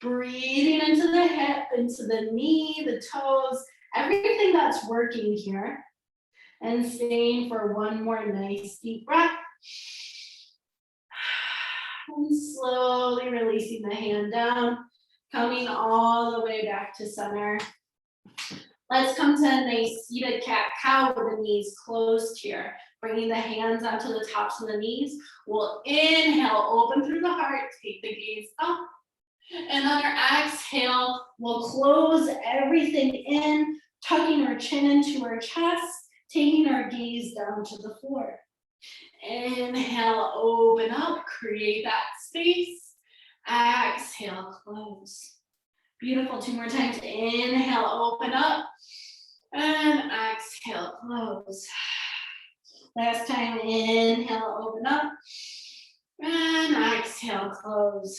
Breathing into the hip, into the knee, the toes, everything that's working here. And staying for one more nice deep breath. And slowly releasing the hand down, coming all the way back to center. Let's come to a nice seated cat-cow with the knees closed here. Bringing the hands onto the tops of the knees. We'll inhale, open through the heart, take the gaze up. And on our exhale, we'll close everything in, tucking our chin into our chest, taking our gaze down to the floor. Inhale, open up, create that space. Exhale, close. Beautiful, 2 more times. Inhale, open up. And exhale, close. Last time, inhale, open up. And exhale, close.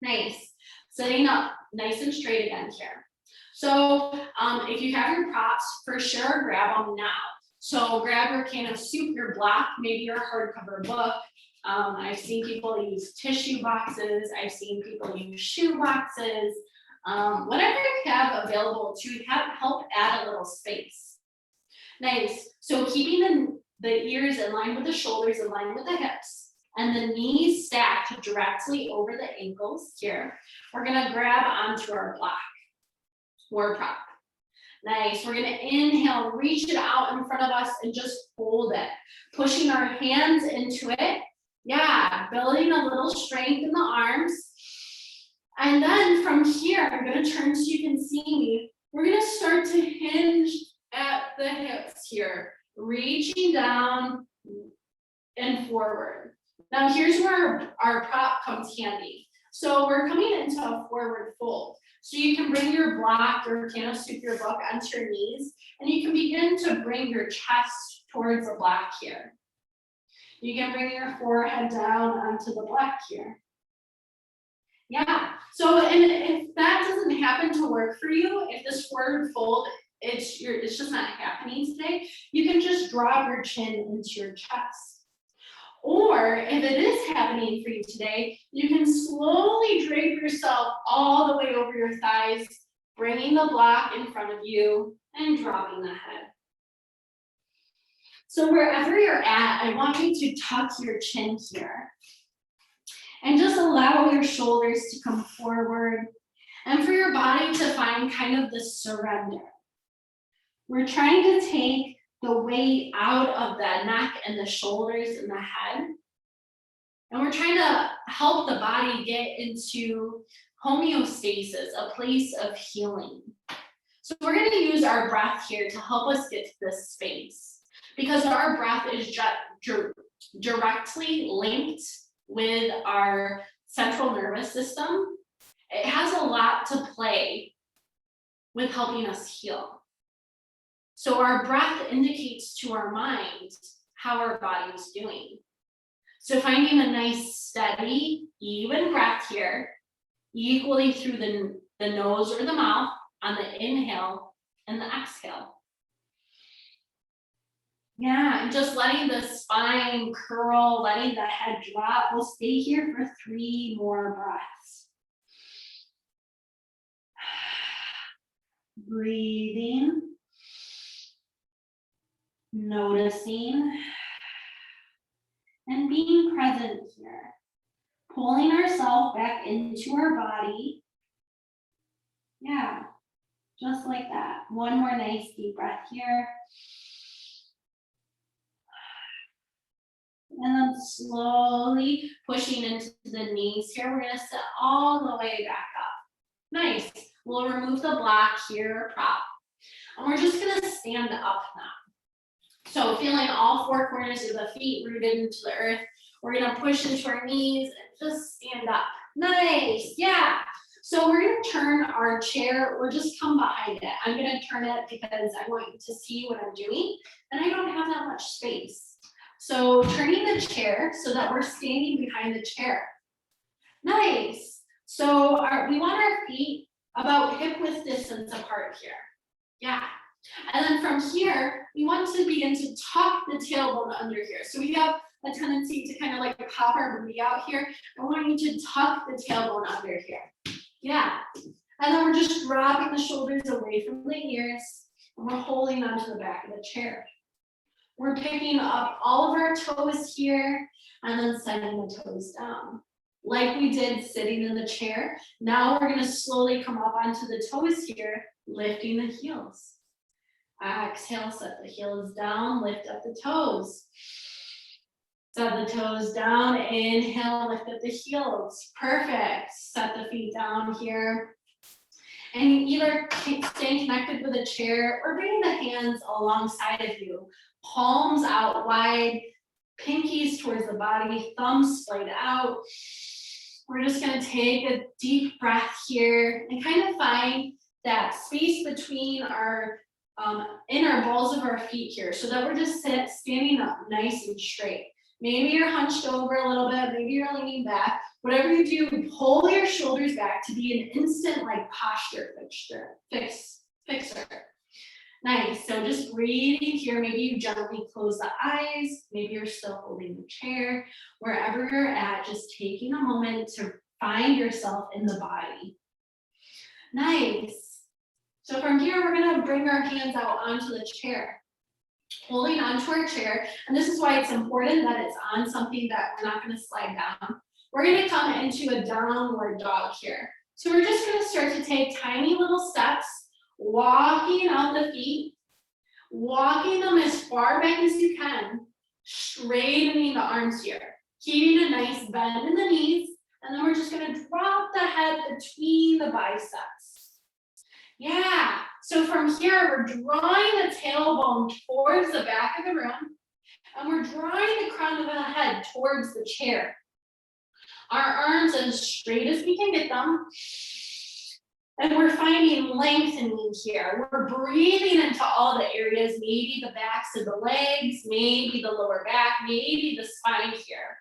Nice. Sitting up nice and straight again here. So if you have your props, for sure, grab them now. So grab your can of soup, your block, maybe your hardcover book. I've seen people use tissue boxes. I've seen people use shoe boxes. Whatever you have available to help add a little space. Nice. So keeping the ears in line with the shoulders, in line with the hips, and the knees stacked directly over the ankles here. We're gonna grab onto our block or prop. Nice, we're gonna inhale, reach it out in front of us and just hold it. Pushing our hands into it. Yeah, building a little strength in the arms. And then from here, I'm gonna turn so you can see me. We're gonna start to hinge at the hips here, reaching down and forward. Now here's where our prop comes handy. So we're coming into a forward fold. So you can bring your block or can of soup, your book onto your knees, and you can begin to bring your chest towards the block here. You can bring your forehead down onto the block here. Yeah, so and if that doesn't happen to work for you, if this forward fold, it's just not happening today, you can just drop your chin into your chest. Or if it is happening for you today, you can slowly drape yourself all the way over your thighs, bringing the block in front of you and dropping the head. So wherever you're at, I want you to tuck your chin here and just allow your shoulders to come forward and for your body to find kind of the surrender. We're trying to take the weight out of the neck and the shoulders and the head. And we're trying to help the body get into homeostasis, a place of healing. So we're going to use our breath here to help us get to this space because our breath is directly linked with our central nervous system. It has a lot to play with helping us heal. So our breath indicates to our mind how our body is doing. So finding a nice, steady, even breath here, equally through the nose or the mouth on the inhale and the exhale. Yeah, and just letting the spine curl, letting the head drop. We'll stay here for 3 more breaths. breathing, noticing, and being present here. Pulling ourselves back into our body. Yeah, just like that. One more nice deep breath here. And then slowly pushing into the knees here. We're gonna sit all the way back up. Nice. We'll remove the block here, prop. And we're just gonna stand up now. So feeling all four corners of the feet rooted into the earth. We're gonna push into our knees and just stand up. Nice, yeah. So we're gonna turn our chair, or just come behind it. I'm gonna turn it because I want you to see what I'm doing, and I don't have that much space. So turning the chair so that we're standing behind the chair. Nice. So we want our feet about hip width distance apart here. Yeah. And then from here, we want to begin to tuck the tailbone under here. So we have a tendency to kind of like pop our booty out here. I want you to tuck the tailbone under here. Yeah. And then we're just dropping the shoulders away from the ears, and we're holding onto the back of the chair. We're picking up all of our toes here and then setting the toes down. Like we did sitting in the chair, now we're gonna slowly come up onto the toes here, lifting the heels. Exhale, set the heels down, lift up the toes. Set the toes down, inhale, lift up the heels. Perfect. Set the feet down here. And either staying connected with a chair or bringing the hands alongside of you. Palms out wide, pinkies towards the body, thumbs splayed out. We're just gonna take a deep breath here and kind of find that space between our inner balls of our feet here, so that we're just standing up nice and straight. Maybe you're hunched over a little bit, maybe you're leaning back. Whatever you do, pull your shoulders back to be an instant like posture fixer. Nice, so just breathing here. Maybe you gently close the eyes. Maybe you're still holding the chair. Wherever you're at, just taking a moment to find yourself in the body. Nice. So from here, we're gonna bring our hands out onto the chair. Holding onto our chair, and this is why it's important that it's on something that we're not gonna slide down. We're gonna come into a downward dog here. So we're just gonna start to take tiny little steps, walking out the feet, walking them as far back as you can, straightening the arms here, keeping a nice bend in the knees, and then we're just gonna drop the head between the biceps. Yeah, so from here, we're drawing the tailbone towards the back of the room, and we're drawing the crown of the head towards the chair. Our arms as straight as we can get them. And we're finding lengthening here. We're breathing into all the areas, maybe the backs of the legs, maybe the lower back, maybe the spine here.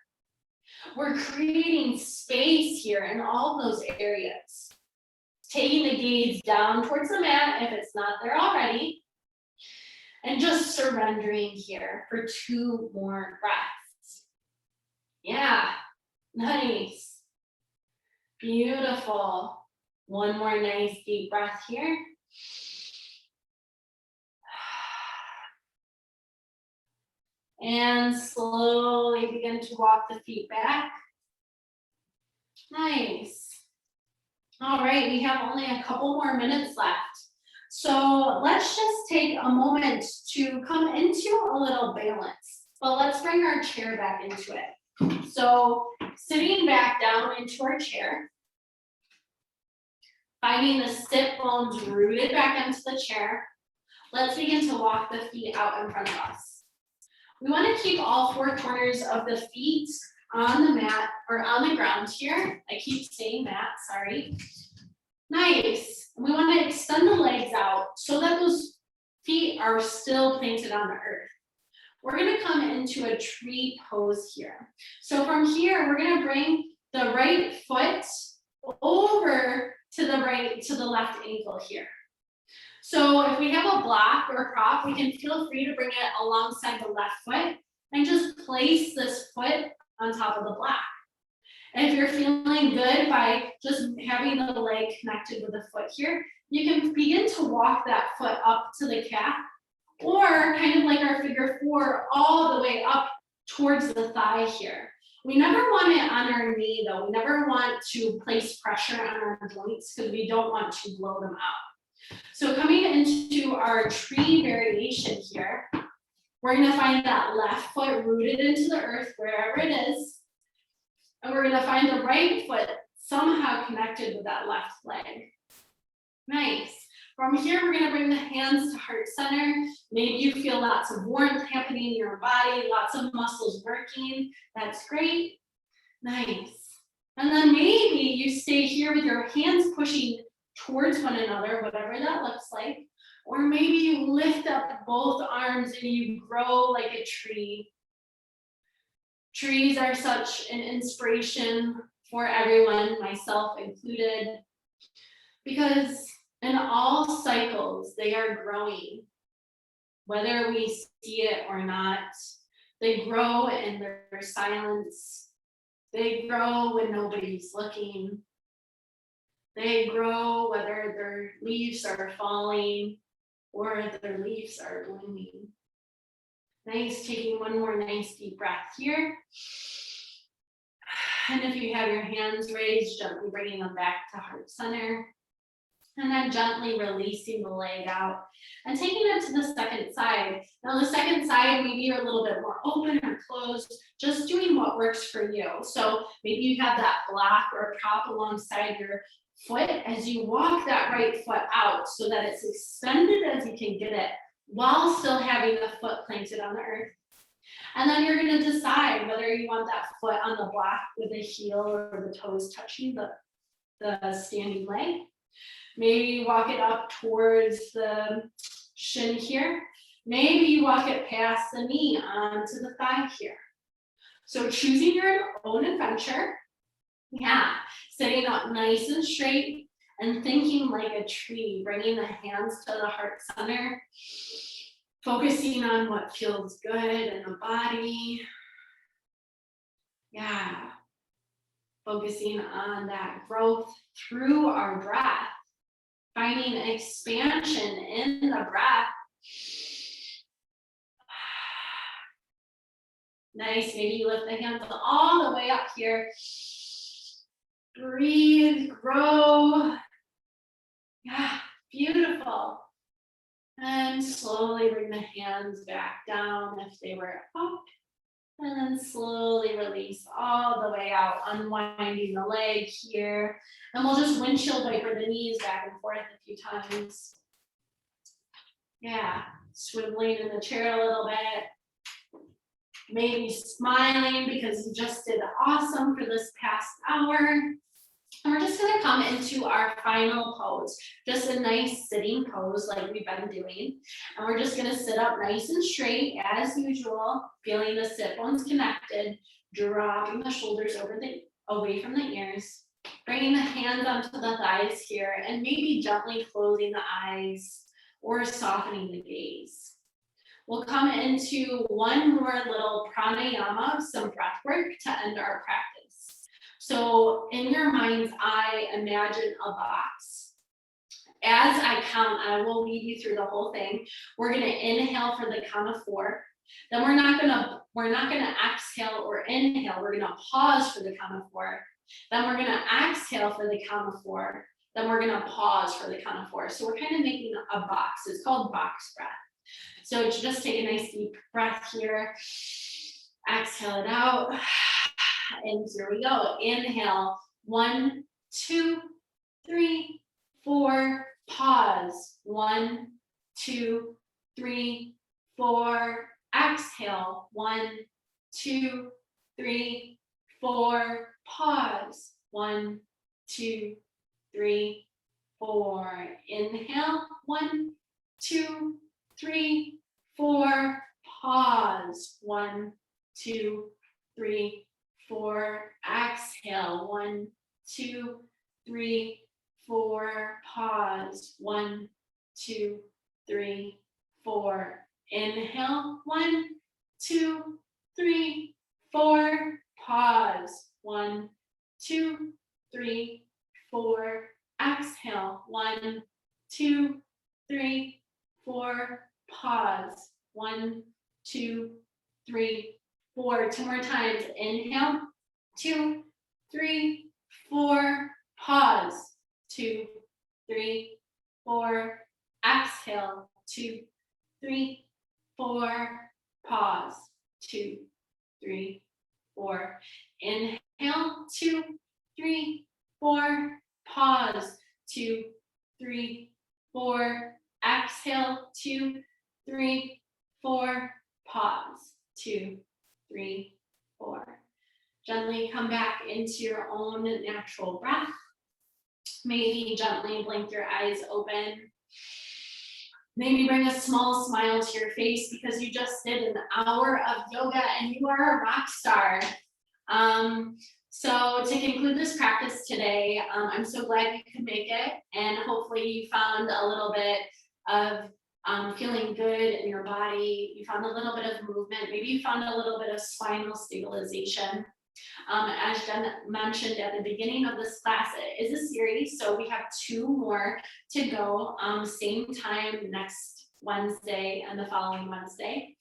We're creating space here in all those areas. Taking the gaze down towards the mat if it's not there already. And just surrendering here for 2 more breaths. Yeah, nice. Beautiful. One more nice deep breath here. And slowly begin to walk the feet back. Nice. All right, we have only a couple more minutes left. So let's just take a moment to come into a little balance. But let's bring our chair back into it. So sitting back down into our chair. Finding the sit bones rooted back into the chair. Let's begin to walk the feet out in front of us. We want to keep all 4 corners of the feet on the mat or on the ground here. I keep saying that, sorry. Nice. We want to extend the legs out so that those feet are still planted on the earth. We're going to come into a tree pose here. So from here, we're going to bring the right foot over to the left ankle here. So if we have a block or a prop, we can feel free to bring it alongside the left foot and just place this foot on top of the block. And if you're feeling good by just having the leg connected with the foot here, you can begin to walk that foot up to the calf, or kind of like our figure 4, all the way up towards the thigh here. We never want it on our knee though. We never want to place pressure on our joints because we don't want to blow them out. So coming into our tree variation here, we're gonna find that left foot rooted into the earth wherever it is. And we're gonna find the right foot somehow connected with that left leg. Nice. From here, we're gonna bring the hands to heart center. Maybe you feel lots of warmth happening in your body, lots of muscles working. That's great. Nice. And then maybe you stay here with your hands pushing towards one another, whatever that looks like. Or maybe you lift up both arms and you grow like a tree. Trees are such an inspiration for everyone, myself included, because in all cycles, they are growing, whether we see it or not. They grow in their silence. They grow when nobody's looking. They grow whether their leaves are falling or their leaves are blooming. Nice, taking one more nice deep breath here. And if you have your hands raised, gently bringing them back to heart center. And then gently releasing the leg out and taking it to the second side. Now the second side, maybe you're a little bit more open or closed, just doing what works for you. So maybe you have that block or prop alongside your foot as you walk that right foot out so that it's extended as you can get it while still having the foot planted on the earth. And then you're gonna decide whether you want that foot on the block with the heel or the toes touching the standing leg. Maybe you walk it up towards the shin here. Maybe you walk it past the knee onto the thigh here. So choosing your own adventure. Yeah, sitting up nice and straight and thinking like a tree, bringing the hands to the heart center, focusing on what feels good in the body. Yeah, focusing on that growth through our breath. Finding expansion in the breath. Nice, maybe you lift the hands all the way up here. Breathe, grow. Yeah, beautiful. And slowly bring the hands back down if they were up. And then slowly release all the way out, unwinding the leg here. And we'll just windshield wiper the knees back and forth a few times. Yeah, swiveling in the chair a little bit. Maybe smiling because you just did awesome for this past hour. And we're just gonna come into our final pose, just a nice sitting pose like we've been doing. And we're just gonna sit up nice and straight as usual, feeling the sit bones connected, dropping the shoulders away from the ears, bringing the hands onto the thighs here, and maybe gently closing the eyes or softening the gaze. We'll come into one more little pranayama, some breath work to end our practice. So in your mind's eye, imagine a box. As I count, I will lead you through the whole thing. We're gonna inhale for the count of 4. Then we're not gonna exhale or inhale. We're gonna pause for the count of 4. Then we're gonna exhale for the count of 4. Then we're gonna pause for the count of 4. So we're kind of making a box. It's called box breath. So just take a nice deep breath here. Exhale it out. And here we go. Inhale, 1, 2, 3, 4. Pause. 1, 2, 3, 4. Exhale. 1, 2, 3, 4. Pause. 1, 2, 3, 4. Inhale. 1, 2, 3, 4. Pause. 1, 2, 3, 4. Exhale. 1, 2, 3, 4. Pause. 1, 2, 3, 4. Inhale. 1, 2, 3, 4. Pause. 1, 2, 3, 4. Exhale. 1, 2, 3, 4, pause. 1, 2, 3, 4. 2 more times. Inhale, 2, 3, 4, pause. 2, 3, 4. Exhale, 2, 3, 4. Pause. 2, 3, 4. Inhale, 2, 3, 4. Pause. 2, 3, 4. Exhale, 2, 3, 4. Pause. 2, 3, 4. Gently come back into your own natural breath. Maybe gently blink your eyes open. Maybe bring a small smile to your face because you just did an hour of yoga and you are a rock star. So to conclude this practice today, I'm so glad you could make it, and hopefully you found a little bit of feeling good in your body. You found a little bit of movement. Maybe you found a little bit of spinal stabilization. As Jen mentioned at the beginning of this class, it is a series, so we have 2 more to go, same time next Wednesday and the following Wednesday.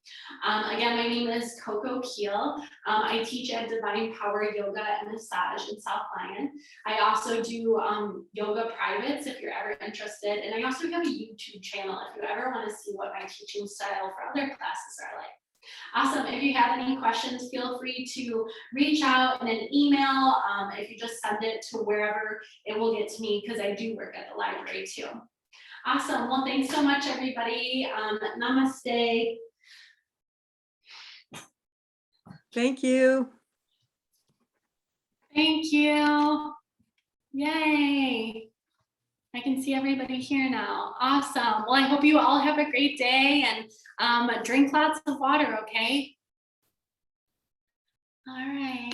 Again, my name is Coco Keel. I teach at Divine Power Yoga and Massage in South Lyon. I also do yoga privates if you're ever interested, and I also have a YouTube channel if you ever want to see what my teaching style for other classes are like. Awesome. If you have any questions, feel free to reach out in an email. If you just send it to wherever, it will get to me because I do work at the library too. Awesome. Well, thanks so much, everybody. Namaste. Thank you. Thank you. Yay. I can see everybody here now. Awesome. Well, I hope you all have a great day and drink lots of water, okay? All right.